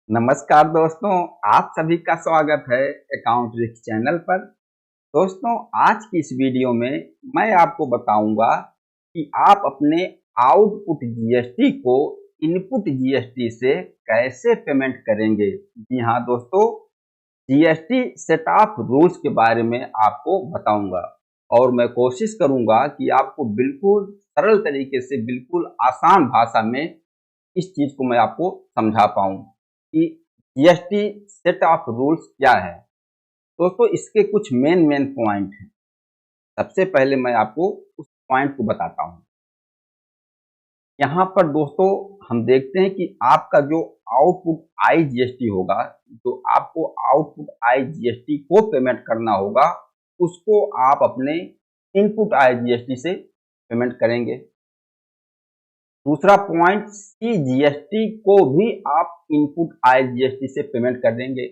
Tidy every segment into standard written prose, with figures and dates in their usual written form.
नमस्कार दोस्तों, आप सभी का स्वागत है अकाउंट रिस्क चैनल पर। दोस्तों, आज की इस वीडियो में मैं आपको बताऊंगा कि आप अपने आउटपुट जीएसटी को इनपुट जीएसटी से कैसे पेमेंट करेंगे। जी हाँ दोस्तों, जीएसटी सेट ऑफ रूल्स के बारे में आपको बताऊंगा और मैं कोशिश करूंगा कि आपको बिल्कुल सरल तरीके से, बिल्कुल आसान भाषा में इस चीज को मैं आपको समझा पाऊं कि जीएसटी सेट ऑफ रूल्स क्या है। दोस्तों, इसके कुछ मेन पॉइंट हैं। सबसे पहले मैं आपको उस पॉइंट को बताता हूं। यहाँ पर दोस्तों हम देखते हैं कि आपका जो आउटपुट आई जीएसटी होगा, जो आपको आउटपुट आई जीएसटी को पेमेंट करना होगा, उसको आप अपने इनपुट आई जीएसटी से पेमेंट करेंगे। दूसरा पॉइंट, सी जीएसटी को भी आप इनपुट आई जीएसटी से पेमेंट कर देंगे।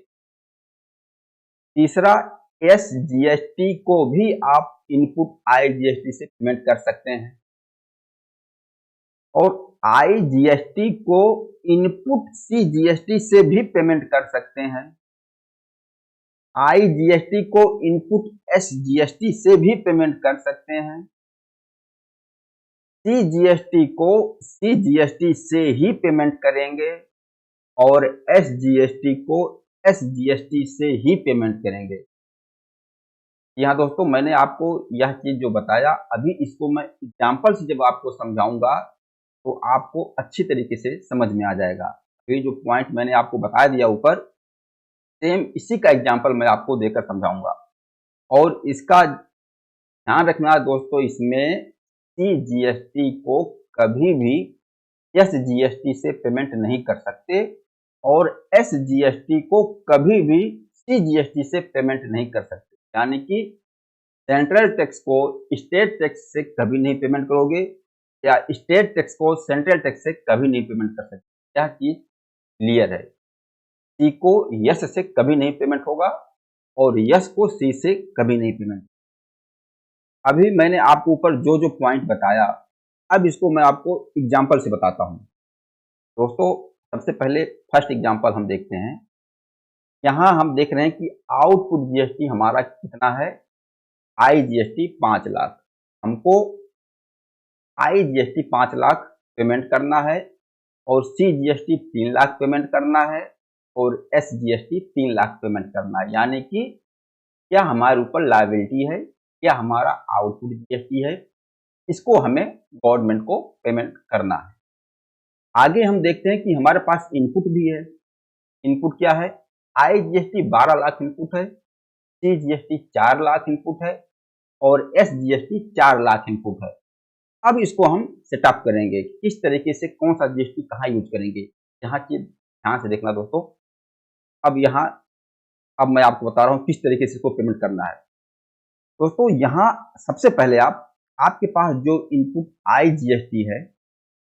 तीसरा, एस जीएसटी को भी आप इनपुट आई जीएसटी से पेमेंट कर सकते हैं और आई जीएसटी को इनपुट सी जीएसटी से भी पेमेंट कर सकते हैं। आई जीएसटी को इनपुट एस जीएसटी से भी पेमेंट कर सकते हैं। सी जीएसटी को सी जीएसटी से ही पेमेंट करेंगे और एस जीएसटी को एस जीएसटी से ही पेमेंट करेंगे। यहाँ दोस्तों मैंने आपको यह चीज जो बताया, अभी इसको मैं एग्जाम्पल से जब आपको समझाऊंगा तो आपको अच्छी तरीके से समझ में आ जाएगा। ये जो पॉइंट मैंने आपको बता दिया ऊपर, सेम इसी का एग्जाम्पल मैं आपको देकर समझाऊंगा। और इसका ध्यान रखना दोस्तों, इसमें सी जीएसटी को कभी भी एस जीएसटी से पेमेंट नहीं कर सकते और एस जीएसटी को कभी भी सी जीएसटी से पेमेंट नहीं कर सकते। यानी कि सेंट्रल टैक्स को स्टेट टैक्स से कभी नहीं पेमेंट करोगे या स्टेट टैक्स को सेंट्रल टैक्स से कभी नहीं पेमेंट कर सकते। यह चीज क्लियर है। सी को यस से कभी नहीं पेमेंट होगा और यस को सी से कभी नहीं पेमेंट। अभी मैंने आपको ऊपर जो जो पॉइंट बताया, अब इसको मैं आपको एग्जाम्पल से बताता हूं। दोस्तों, सबसे पहले फर्स्ट एग्जाम्पल हम देखते हैं। यहां हम देख रहे हैं कि आउटपुट जीएसटी हमारा कितना है, आई जीएसटी 5 लाख। हमको आई जीएसटी 5 लाख पेमेंट करना है और सी जीएसटी 3 लाख पेमेंट करना है और एस जीएसटी 3 लाख पेमेंट करना है। यानी कि क्या हमारे ऊपर लायबिलिटी है, क्या हमारा आउटपुट जीएसटी है, इसको हमें गवर्नमेंट को पेमेंट करना है। आगे हम देखते हैं कि हमारे पास इनपुट भी है। इनपुट क्या है, आई जीएसटी 12 लाख इनपुट है, सी जीएसटी 4 लाख इनपुट है और एस जीएसटी 4 लाख इनपुट है। अब इसको हम सेटअप करेंगे, किस तरीके से कौन सा जीएसटी कहाँ यूज करेंगे। यहाँ चीज ध्यान से देखना दोस्तों। अब मैं आपको बता रहा हूँ किस तरीके से इसको पेमेंट करना है। दोस्तों, यहाँ सबसे पहले आपके पास जो इनपुट आई जीएसटी है,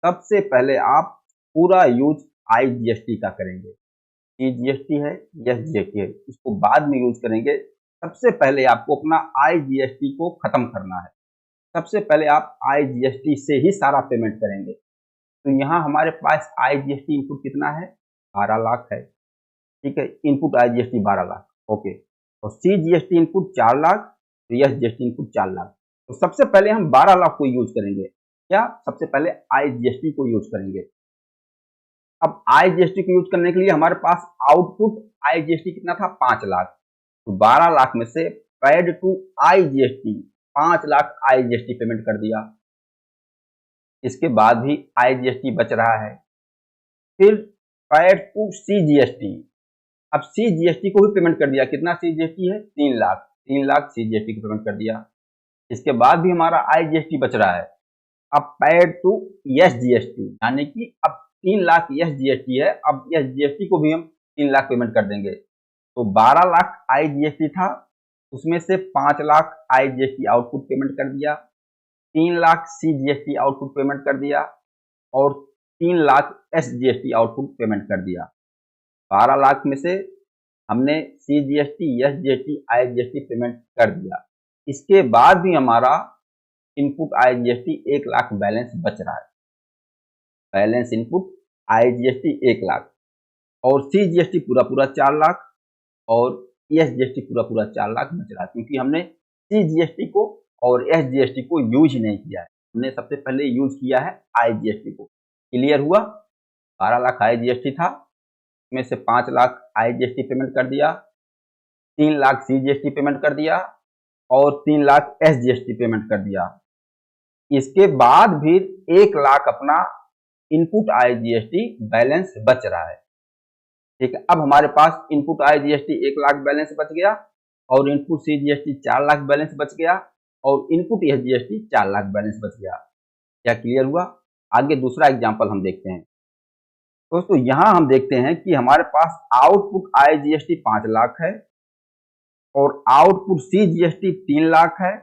सबसे पहले आप पूरा यूज आई जीएसटी का करेंगे। सी जीएसटी है, एस जीएसटी है, इसको बाद में यूज करेंगे। सबसे पहले आपको अपना आई जीएसटी को खत्म करना है। सबसे पहले आप आई जीएसटी से ही सारा पेमेंट करेंगे। तो यहाँ हमारे पास आई जीएसटी इनपुट कितना है, 12 लाख है। ठीक है, input I GST 12 lakh. Okay, और सी जीएसटी इनपुट 4 लाख, तो एस जीएसटी इनपुट 4 लाख। तो सबसे पहले हम 12 लाख को यूज करेंगे। क्या, सबसे पहले आई जीएसटी को यूज करेंगे। अब आई जीएसटी को यूज करने के लिए हमारे पास आउटपुट आई जीएसटी कितना था, 5 लाख। तो 12 लाख में से paid to I GST 5 lakh I GST payment कर दिया। इसके बाद भी आई जीएसटी बच रहा है। फिर पेड टू सी जीएसटी, अब सी जीएसटी को भी पेमेंट कर दिया। कितना सी जीएसटी है, 3 लाख। 3 लाख सी जीएसटी को पेमेंट कर दिया। इसके बाद भी हमारा आई जीएसटी बच रहा है। अब पेड टू एस जीएसटी, यानी कि अब 3 लाख एस जीएसटी है, अब एस जीएसटी को भी हम 3 लाख पेमेंट कर देंगे। तो 12 लाख आई जीएसटी था, उसमें से 5 lakh I GST output payment कर दिया, 3 lakh C GST output payment कर दिया और 3 lakh S GST output payment कर दिया। 12 लाख में से हमने C GST, S GST, I GST payment कर दिया। इसके बाद भी हमारा input I GST 1 lakh balance बच रहा है। Balance input I GST 1 lakh. और CGST पूरा पूरा 4 लाख और SGST पूरा पूरा 4 लाख बच रहा है, क्योंकि हमने CGST को और SGST को यूज नहीं किया है, हमने सबसे पहले यूज किया है IGST को। क्लियर हुआ? 12 लाख IGST था, इसमें से 5 लाख IGST पेमेंट कर दिया, 3 लाख CGST पेमेंट कर दिया और 3 लाख SGST पेमेंट कर दिया। इसके बाद भी 1 लाख अपना इनपुट IGST बैलेंस बच रहा है। ठीक है, अब हमारे पास इनपुट IGST 1 लाख बैलेंस बच गया और इनपुट CGST 4 लाख बैलेंस बच गया और इनपुट SGST 4 लाख बैलेंस बच गया। क्या क्लियर हुआ? आगे दूसरा एग्जांपल हम देखते हैं। दोस्तों यहां हम देखते हैं कि हमारे पास आउटपुट IGST 5 लाख है और आउटपुट CGST 3 लाख है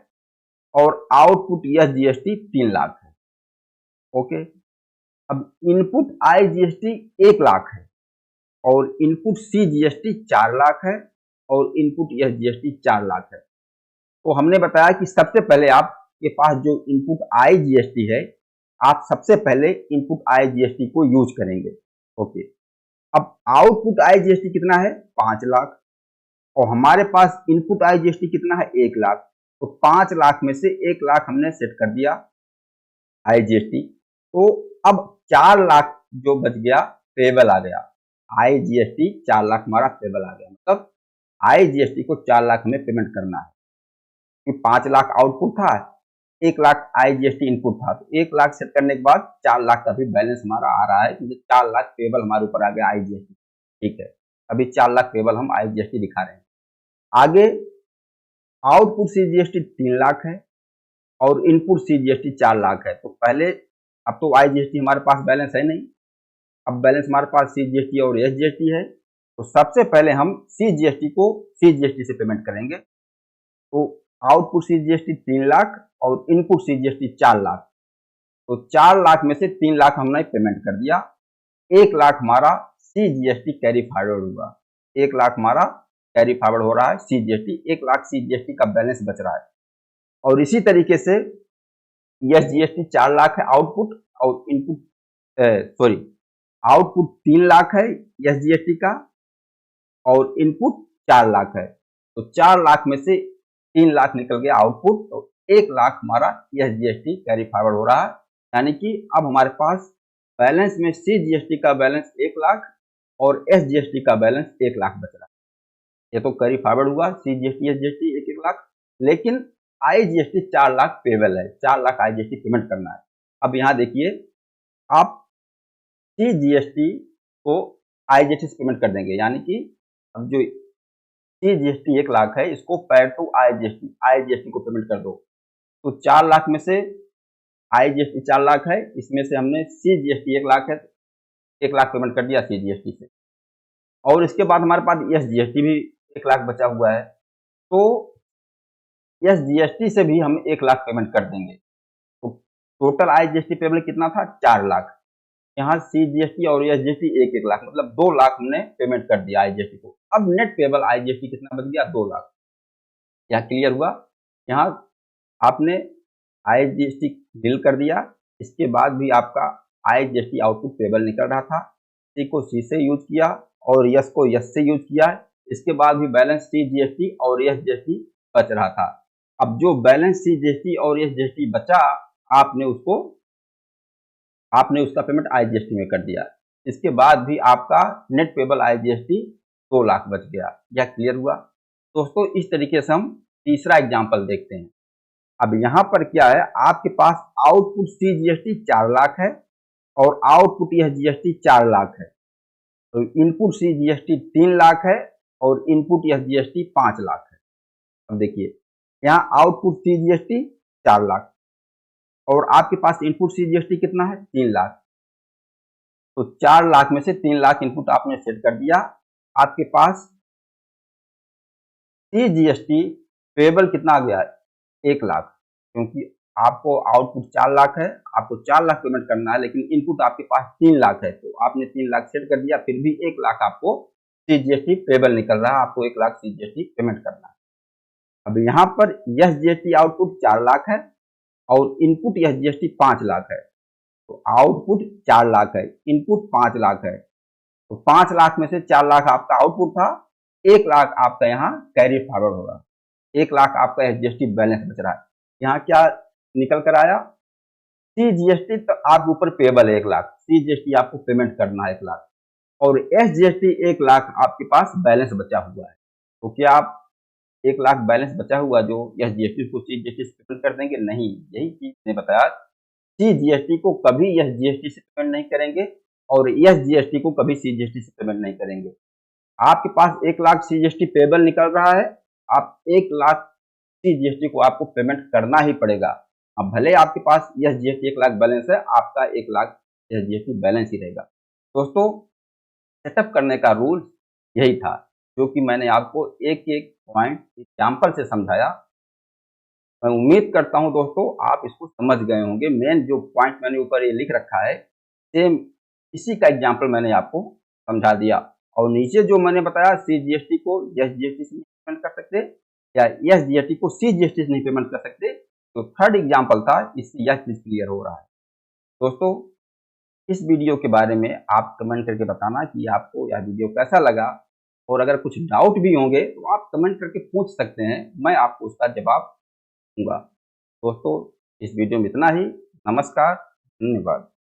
और आउटपुट SGST 3 लाख है। ओके, अब इनपुट IGST 1 लाख है और इनपुट CGST 4 लाख है और इनपुट SGST 4 लाख है। तो हमने बताया कि सबसे पहले आपके पास जो इनपुट IGST है, आप सबसे पहले इनपुट IGST को यूज करेंगे। ओके, अब आउटपुट IGST कितना है? 5 लाख और हमारे पास इनपुट IGST कितना है? 1 लाख। तो 5 लाख में से 1 लाख हमने सेट कर दिया IGST। तो अब 4 लाख जो बच गया पेबल आ गया। IGST 4 लाख हमारा पेबल आ गया, मतलब IGST को 4 लाख हमें पेमेंट करना है, कि 5 लाख आउटपुट था, 1 लाख IGST इनपुट था। तो 1 लाख सेट करने के बाद 4 लाख का भी बैलेंस हमारा आ रहा है, क्योंकि 4 लाख पेबल हमारे ऊपर आ गया IGST। ठीक है, अभी 4 लाख पेबल हम IGST दिखा रहे हैं। आगे आउटपुट CGST 3 लाख है और इनपुट CGST 4 लाख है। तो पहले, अब तो IGST हमारे पास बैलेंस है नहीं, अब बैलेंस हमारे पास CGST और SGST है। तो सबसे पहले हम CGST को CGST से पेमेंट करेंगे। तो आउटपुट CGST 3 लाख और इनपुट CGST 4 लाख। तो 4 लाख में से 3 लाख हमने पेमेंट कर दिया, 1 लाख हमारा CGST कैरी फॉरवर्ड हुआ, 1 लाख हमारा कैरी फॉरवर्ड हो रहा है CGST, 1 लाख CGST का बैलेंस बच रहा है। और इसी तरीके से SGST 4 लाख है आउटपुट और इनपुट आउटपुट 3 लाख है SGST का और इनपुट 4 लाख है। तो 4 लाख में से 3 लाख निकल गया आउटपुट, तो 1 लाख हमारा SGST कैरी फॉरवर्ड हो रहा है। यानी कि अब हमारे पास बैलेंस में CGST का बैलेंस 1 लाख और SGST का बैलेंस 1 लाख बच रहा है। ये तो कैरी फॉरवर्ड हुआ CGST SGST 1 लाख, लेकिन IGST 4 लाख पेबल है, 4 लाख IGST पेमेंट करना है। अब यहाँ देखिए, आप CGST को IGST से पेमेंट कर देंगे, यानी कि अब जो CGST 1 लाख है इसको पैर टू IGST को पेमेंट कर दो। तो 4 लाख में से IGST 4 लाख है, इसमें से हमने CGST 1 लाख है, 1 लाख पेमेंट कर दिया CGST से, और इसके बाद हमारे पास SGST भी 1 लाख बचा हुआ है। तो SGST से भी हम 1 लाख पेमेंट कर देंगे। तो टोटल IGST पेबल कितना था? 4 लाख। यहाँ CGST और SGST 1-1 लाख, मतलब 2 लाख हमने पेमेंट कर दिया IGST को। अब नेट पेबल IGST कितना बच गया? 2 लाख। यहाँ क्लियर हुआ? यहाँ आपने IGST बिल कर दिया, इसके बाद भी आपका IGST आउटपुट पेबल निकल रहा था, C को C से यूज किया और यस को यस से यूज किया, इसके बाद भी बैलेंस CGST और SGST बच रहा था। अब जो बैलेंस CGST और SGST बचा, आपने उसका पेमेंट IGST में कर दिया, इसके बाद भी आपका नेट पेबल IGST 2 लाख बच गया। यह क्लियर हुआ? दोस्तों इस तरीके से हम तीसरा एग्जांपल देखते हैं। अब यहाँ पर क्या है, आपके पास आउटपुट CGST 4 लाख है और आउटपुट SGST 4 लाख है। तो इनपुट CGST 3 लाख है और इनपुट SGST 5 लाख है। अब देखिए, यहाँ आउटपुट CGST 4 लाख और आपके पास इनपुट CGST कितना है? 3 लाख। तो 4 लाख में से 3 लाख इनपुट आपने सेट कर दिया, आपके पास CGST पेबल कितना आ गया? 1 लाख, क्योंकि आपको आउटपुट 4 लाख है, आपको 4 लाख पेमेंट करना है, लेकिन इनपुट आपके पास 3 लाख है, तो आपने 3 लाख सेट कर दिया, फिर भी 1 लाख आपको CGST पेबल निकल रहा है, आपको 1 लाख CGST पेमेंट करना है। अब यहाँ पर SGST आउटपुट 4 लाख है और इनपुट SGST 5 लाख है। तो आउटपुट 4 लाख है, इनपुट 5 लाख है, तो 5 लाख में से 4 लाख आपका आउटपुट था, 1 लाख आपका यहाँ कैरी फॉरवर्ड होगा, 1 लाख आपका एसजीएसटी बैलेंस बच रहा है। यहाँ क्या निकल कर आया, सीजीएसटी तो आपके ऊपर पेबल है 1 लाख, सीजीएसटी आपको पेमेंट करना है 1 लाख, और एसजीएसटी 1 लाख आपके पास बैलेंस बचा हुआ है। तो क्या आप 1 लाख बैलेंस बचा हुआ जो एसजीएसटी को सीजीएसटी से पेमेंट कर देंगे? नहीं, यही चीज ने बताया, सीजीएसटी को कभी एसजीएसटी से पेमेंट नहीं करेंगे और एसजीएसटी को कभी सीजीएसटी से पेमेंट नहीं करेंगे। आपके पास 1 लाख सीजीएसटी पेबल निकल रहा है, आप 1 लाख सीजीएसटी को आपको पेमेंट करना ही पड़ेगा। अब भले आपके पास एसजीएसटी 1 लाख बैलेंस है, आपका 1 लाख एसजीएसटी बैलेंस ही रहेगा। दोस्तों, सेटअप करने का रूल यही था, जो कि मैंने आपको एक एक पॉइंट एग्जाम्पल से समझाया। मैं उम्मीद करता हूं दोस्तों आप इसको समझ गए होंगे। मेन जो पॉइंट मैंने ऊपर ये लिख रखा है, सेम इसी का एग्जाम्पल मैंने आपको समझा दिया। और नीचे जो मैंने बताया, सीजीएसटी को एसजीएसटी से नहीं पेमेंट कर सकते या एसजीएसटी को सीजीएसटी से नहीं पेमेंट कर सकते, तो थर्ड एग्जाम्पल था, इससे यह चीज क्लियर हो रहा है। दोस्तों, इस वीडियो के बारे में आप कमेंट करके बताना कि आपको यह वीडियो कैसा लगा, और अगर कुछ डाउट भी होंगे तो आप कमेंट करके पूछ सकते हैं, मैं आपको उसका जवाब दूंगा। दोस्तों, इस वीडियो में इतना ही। नमस्कार, धन्यवाद।